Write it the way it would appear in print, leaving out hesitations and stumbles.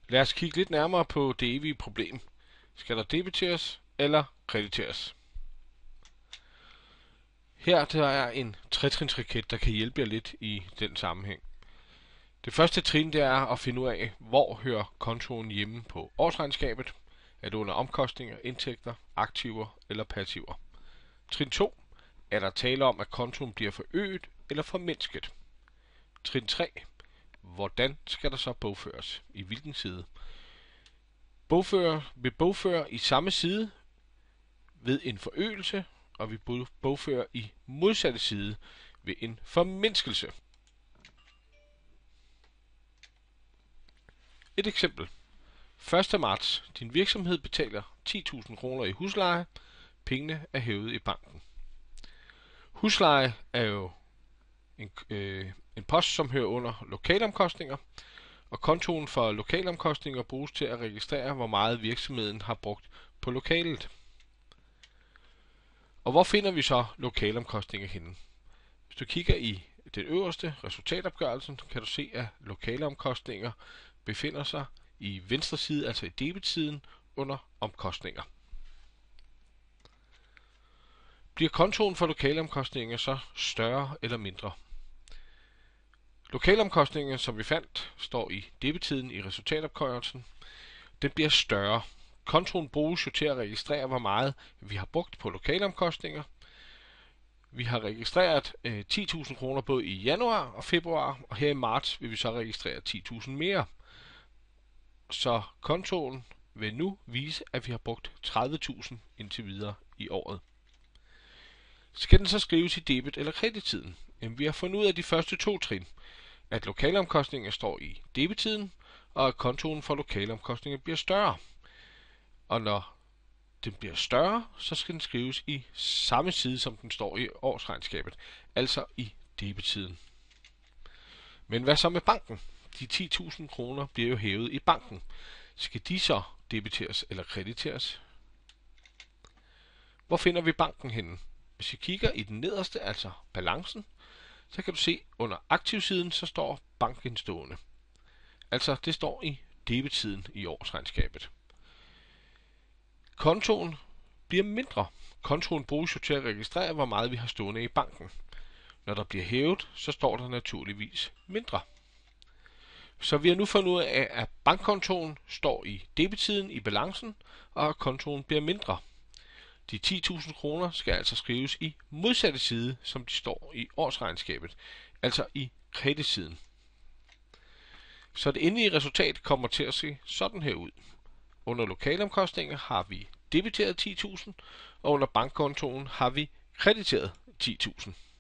Lad os kigge lidt nærmere på det evige problem. Skal der debiteres eller krediteres? Her der er en tretrinsraket, der kan hjælpe jer lidt i den sammenhæng. Det første trin det er at finde ud af, hvor hører kontoen hjemme på årsregnskabet. Er det under omkostninger, indtægter, aktiver eller passiver? Trin 2. Er der tale om, at kontoen bliver forøget eller formindsket? Trin 3. Hvordan skal der så bogføres? I hvilken side? Vil bogføre i samme side ved en forøgelse, og vi bogfører i modsatte side ved en formindskelse. Et eksempel. 1. marts. Din virksomhed betaler 10.000 kroner i husleje. Pengene er hævet i banken. Husleje er jo en post, som hører under lokalomkostninger, og kontoen for lokalomkostninger bruges til at registrere, hvor meget virksomheden har brugt på lokalet. Og hvor finder vi så lokalomkostninger henne? Hvis du kigger i den øverste resultatopgørelsen, kan du se, at lokalomkostninger befinder sig i venstre side, altså i debetsiden, under omkostninger. Bliver kontoen for lokalomkostninger så større eller mindre? Lokalomkostninger, som vi fandt, står i debetsiden i resultatopgørelsen. Den bliver større. Kontoen bruges jo til at registrere, hvor meget vi har brugt på lokalomkostninger. Vi har registreret 10.000 kroner både i januar og februar, og her i marts vil vi så registrere 10.000 mere. Så kontoen vil nu vise, at vi har brugt 30.000 indtil videre i året. Skal den så skrives i debet- eller kredittiden? Jamen, vi har fundet ud af de første 2 trin, at lokalomkostninger står i debetiden, og at kontoen for lokalomkostninger bliver større. Og når den bliver større, så skal den skrives i samme side, som den står i årsregnskabet, altså i debetiden. Men hvad så med banken? De 10.000 kroner bliver jo hævet i banken. Skal de så debiteres eller krediteres? Hvor finder vi banken henne? Hvis vi kigger i den nederste, altså balancen, så kan du se, under aktivsiden, så står bankindstående. Altså, det står i debetsiden i årsregnskabet. Kontoen bliver mindre. Kontoen bruges jo til at registrere, hvor meget vi har stående i banken. Når der bliver hævet, så står der naturligvis mindre. Så vi har nu fundet ud af, at bankkontoen står i debetsiden i balancen, og at kontoen bliver mindre. De 10.000 kroner skal altså skrives i modsatte side, som de står i årsregnskabet, altså i kreditsiden. Så det endelige resultat kommer til at se sådan her ud. Under lokalomkostninger har vi debiteret 10.000, og under bankkontoen har vi krediteret 10.000.